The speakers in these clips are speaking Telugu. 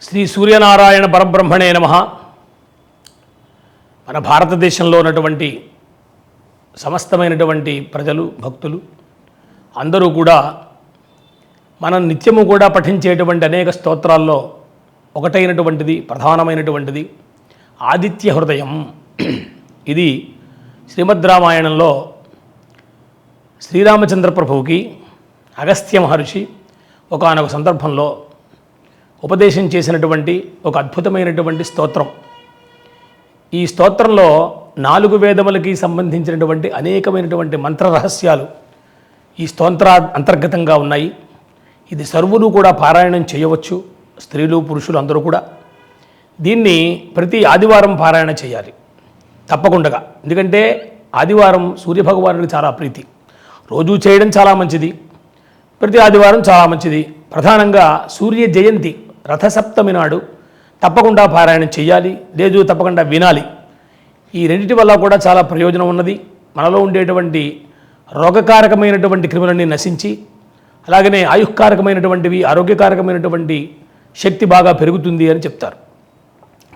శ్రీ సూర్యనారాయణ పరబ్రహ్మణే నమః. మన భారతదేశంలో ఉన్నటువంటి సమస్తమైనటువంటి ప్రజలు భక్తులు అందరూ కూడా మనం నిత్యము కూడా పఠించేటువంటి అనేక స్తోత్రాల్లో ఒకటైనటువంటిది ప్రధానమైనటువంటిది ఆదిత్య హృదయం. ఇది శ్రీమద్ రామాయణంలో శ్రీరామచంద్ర ప్రభువుకి అగస్త్య మహర్షి ఒకానొక సందర్భంలో ఉపదేశం చేసినటువంటి ఒక అద్భుతమైనటువంటి స్తోత్రం. ఈ స్తోత్రంలో 4 వేదములకి సంబంధించినటువంటి అనేకమైనటువంటి మంత్ర రహస్యాలు ఈ స్తోత్ర అంతర్గతంగా ఉన్నాయి. ఇది సర్వులు కూడా పారాయణం చేయవచ్చు, స్త్రీలు పురుషులు అందరూ కూడా. దీన్ని ప్రతి ఆదివారం పారాయణ చేయాలి తప్పకుండా. ఎందుకంటే ఆదివారం సూర్యభగవానుడికి చాలా ప్రీతి. రోజు చేయడం చాలా మంచిది, ప్రతి ఆదివారం చాలా మంచిది. ప్రధానంగా సూర్య జయంతి రథసప్తమి నాడు తప్పకుండా పారాయణం చేయాలి, లేదు తప్పకుండా వినాలి. ఈ రెండింటి వల్ల కూడా చాలా ప్రయోజనం ఉన్నది. మనలో ఉండేటువంటి రోగకారకమైనటువంటి క్రిములన్నీ నశించి, అలాగనే ఆయుష్కారకమైనటువంటివి ఆరోగ్యకారకమైనటువంటి శక్తి బాగా పెరుగుతుంది అని చెప్తారు.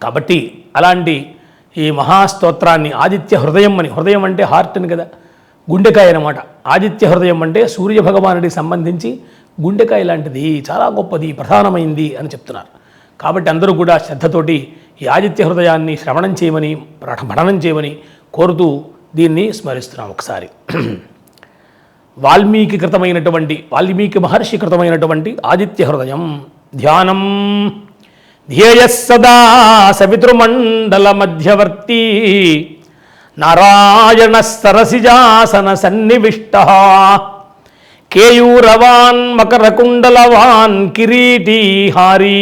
కాబట్టి అలాంటి ఈ మహాస్తోత్రాన్ని ఆదిత్య హృదయం అని, హృదయం అంటే హార్ట్ అని కదా, గుండెకాయ అన్నమాట. ఆదిత్య హృదయం అంటే సూర్య భగవానుడికి సంబంధించి గుండెకాయ లాంటిది, చాలా గొప్పది, ప్రధానమైంది అని చెప్తున్నారు. కాబట్టి అందరూ కూడా శ్రద్ధతోటి ఈ ఆదిత్య హృదయాన్ని శ్రవణం చేయమని పఠనం చేయమని కోరుతూ దీన్ని స్మరిస్తున్నాం. ఒకసారి వాల్మీకి మహర్షి కృతమైనటువంటి ఆదిత్య హృదయం ధ్యానం. ధ్యేయః సదా సవితృమండల మధ్యవర్తి నారాయణ సరసిజాసన సన్నివిష్టః కేయూరవాన్ మకరకుండలవాన్ కిరీటీహారీ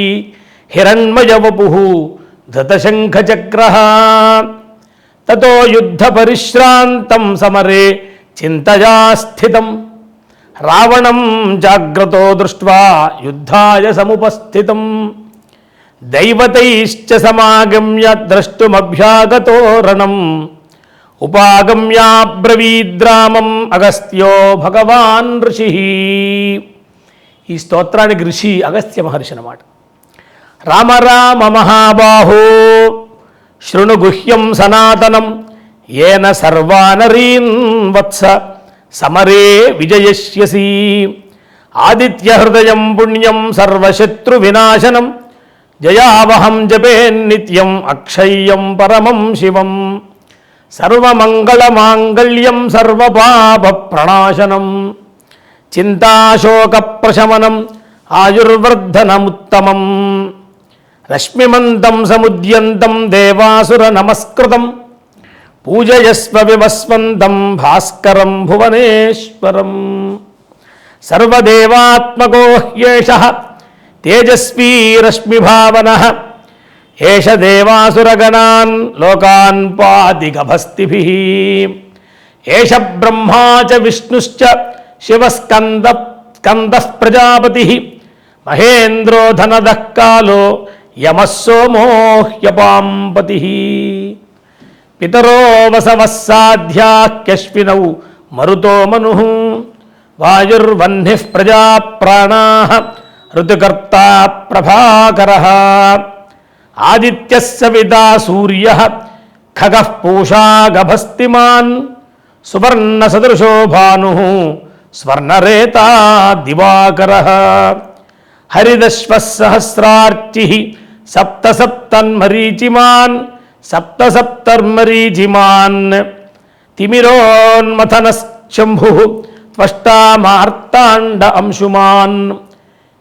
హిరణ్మయవపుః ధృతశంఖచక్రః తతో యుద్ధ పరిశ్రాంతం సమరే చింతయా స్థితం రావణం జాగ్రతో దృష్ట్వా యుద్ధాయ సముపస్థితం దైవతైశ్చ సమాగమ్య ద్రష్టుమభ్యాగతో రణం ఉపాగమ్యాబ్రవీద్రామం అగస్త్యో భగవాన్ ఋషి. ఈ స్తోత్రానికి ఋషి అగస్త్య మహర్షి అన్నమాట. రామ రామ మహాబాహో శృణు గుహ్యం సనాతనం ఏన సర్వానరీన్ వత్స సమరే విజయస్యసి. ఆదిత్య హృదయం పుణ్యం సర్వశత్రు వినాశనం జయావహం జపేన్నిత్యం అక్షయ్యం పరమం శివం సర్వమంగళమాంగళ్యం సర్వపాప ప్రణాశనం చింతాశోక ప్రశమనం ఆయుర్వర్ధనముత్తమం రశ్మిమంతం సముద్యంతం దేవాసుర నమస్కృతం పూజయస్వ వివస్వంతం భాస్కరం భువనేశ్వరం సర్వదేవాత్మకో హ్యేషః తేజస్వీ రశ్మిభావనః ఏష దేవాసురగణాన్ లోకాన్ పాతి గభస్తిభిః ఏష బ్రహ్మా చ విష్ణుశ్చ శివస్కందః ప్రజాపతిః మహేంద్రో ధనదః కాలో యమః సోమో హ్యపాంపతిః పితరో వసవః సాధ్యాః క్యశ్వినౌ మరుతో మనుః వాయుర్వహ్నిః ప్రజా ప్రాణాః ఋతుకర్తా ప్రభాకరః ఆదిత్యః సవితా సూర్యః ఖగః పూషా గభస్తిమాన్ సువర్ణసదృశో భానుః స్వర్ణరేతా దివాకరః హరిదశ్వః సహస్రార్చిః సప్తసప్తర్మరీచిమాన్ తిమిరోన్మథనశ్శంభుః త్వష్టా మార్తాండ అంశుమాన్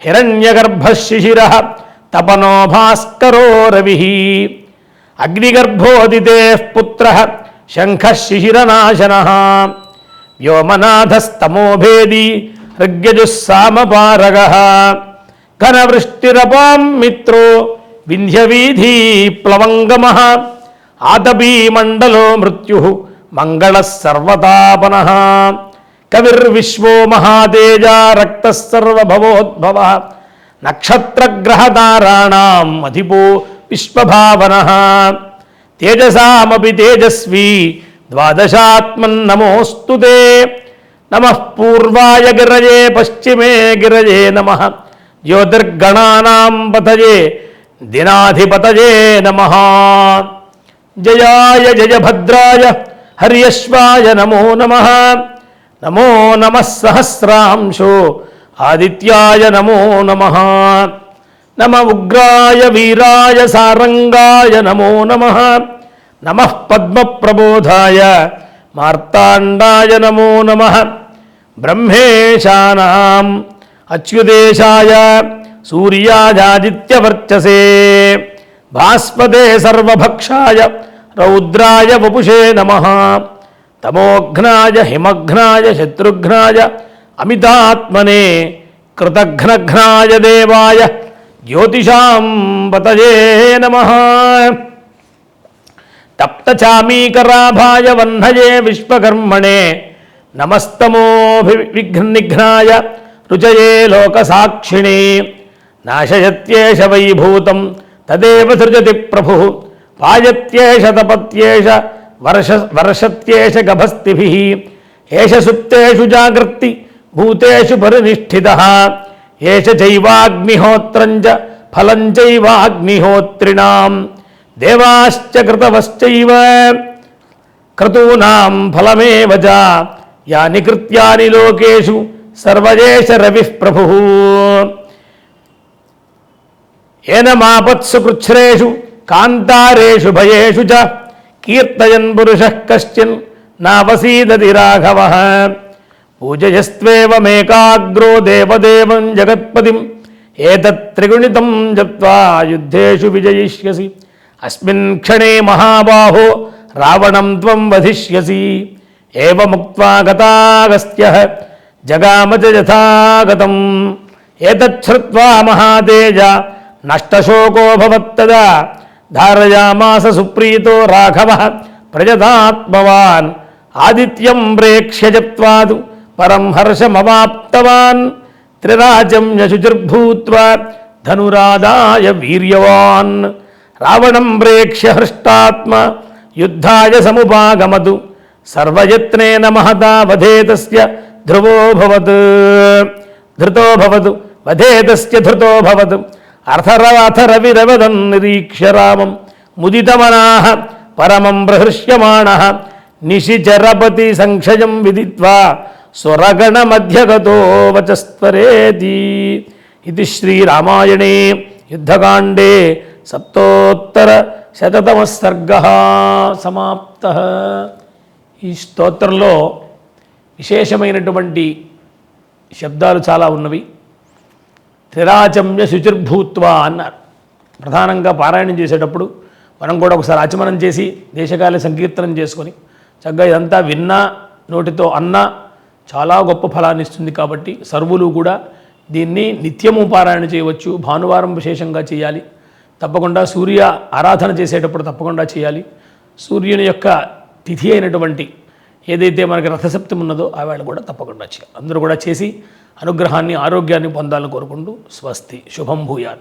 హిరణ్యగర్భః శిశిరః తపనో భాస్కరో రవిః అగ్నిగర్భోదితేః పుత్రః శంఖః శిశిరనాశనః వ్యోమనాథస్తమోభేదీ ఋగ్యజుః సామపారగః ఘనవృష్టిరపాం మిత్రో వింధ్యవీధీ ప్లవంగమః ఆతపీ మండలో మృత్యుః మంగళः సర్వతాపనః కవిర్విశ్వో మహాతేజా రక్తః సర్వభవోద్భవః నక్షత్రగ్రహతారాణాం అధిపో విశ్వభావనః తేజసామపి తేజస్వీ ద్వాదశాత్మన్నమోऽస్తుతే నమః పూర్వాయ గిరజే పశ్చిమే గిరజే నమః జ్యోతిర్గణానాం పతయే దినాధిపతయే నమః. జయాయ జయభద్రాయ హర్యశ్వాయ నమో నమః. నమో నమః సహస్రాంశో ఆదిత్యాయ నమో నమః. నమ ఉగ్రాయ వీరాయ సారంగాయ నమో నమః. నమః పద్మప్రబోధాయ మార్తాండాయ నమో నమః. బ్రహ్మేశానాం అచ్యుతేశాయ సూర్యాయాదిత్యవర్చసే భాస్పతే సర్వభక్షాయ రౌద్రాయ వపుషే నమః. తమోఘ్నాయ హిమఘ్నాయ శత్రుఘ్నాయ అమితాత్మనే కృతఘ్నఘ్నాయ దేవాయ జ్యోతిషాం పతయే నమః. తప్తచామీకరాభాయ వహ్నయే విశ్వకర్మణే నమస్తమోభిఘ్నాయ రుచయే లోకసాక్షిణే. నాశయత్యేష వైభూతం తదేవ సృజతి ప్రభుః. పాయత్యేష తపత్యేష వర్షత్యేష గభస్తిభిః. ఏష సుప్తేషు జాగర్తి భూతేషు పరినిష్ఠితః. ఏష చైవాగ్నిహోత్రం చ ఫలం చైవాగ్నిహోత్రిణాం. దేవాశ్చ కృతవశ్చైవ క్రతూనాం ఫలమేవ చ. యాని కృత్యాని లోకేషు సర్వయేష రవిః ప్రభుః. ఏనమాపత్సు కృచ్ఛ్రేషు కాంతారేషు భయేషు చ కీర్తయన్ పురుషః కశ్చిన్ నావసీదతి రాఘవః. పూజయస్త్వేవమేకాగ్రో దేవదేవం జగత్పతిం. ఏతత్ త్రిగుణితం జప్త్వా యుద్ధేషు విజయిష్యసి. అస్మిన్ క్షణే మహాబాహో రావణం త్వం వధిష్యసి. ఏవముక్త్వా గతాగస్త్యః జగామ చ యథాగతం. ఏతచ్ఛ్రుత్వా మహాతేజ నష్టశోకోభవత్తదా. ధారయామాస సుప్రీతో రాఘవః ప్రజతాత్మవాన్. ఆదిత్యం ప్రేక్ష్య జప్త్వాదు పరం హర్షమవాప్తవాన్. త్రిరాజమ్య శుచిర్భూత్వా ధనురాదాయ వీర్యవాన్. రావణం ప్రేక్ష్య హృష్టాత్మ యుద్ధాయ సముపాగమతు. సర్వయత్నేన మహతా వధేతస్య ధ్రువో భవతు వధేతస్య ధృతో భవతు. అథరవిరవదన్ నిరీక్ష్య రామం ముదితమనాః పరమం ప్రహృష్యమాణః. నిశిచరపతి సంక్షయం విదిత్వా స్వరగణమధ్యగతో వచస్త్వరేతి. ఇది శ్రీరామాయణే యుద్ధకాండే సప్తోత్తరశతతమః సర్గః సమాప్తః. ఈ స్తోత్రంలో విశేషమైనటువంటి శబ్దాలు చాలా ఉన్నవి. త్రిరాచమ్య శుచిర్భూత్వా అన్నారు. ప్రధానంగా పారాయణం చేసేటప్పుడు మనం కూడా ఒకసారి ఆచమనం చేసి దేశకాల సంకీర్తనం చేసుకొని చక్కగా ఇదంతా విన్నా నోటితో అన్నా చాలా గొప్ప ఫలాన్ని ఇస్తుంది. కాబట్టి సర్వులు కూడా దీన్ని నిత్యము పారాయణ చేయవచ్చు. భానువారం విశేషంగా చేయాలి. తప్పకుండా సూర్య ఆరాధన చేసేటప్పుడు తప్పకుండా చేయాలి. సూర్యుని యొక్క తిథి అయినటువంటి ఏదైతే మనకి రథసప్తమి ఉన్నదో ఆ వేళ కూడా తప్పకుండా చేయాలి. అందరూ కూడా చేసి అనుగ్రహాన్ని ఆరోగ్యాన్ని పొందాలని కోరుకుంటూ స్వస్తి శుభం భూయాత్.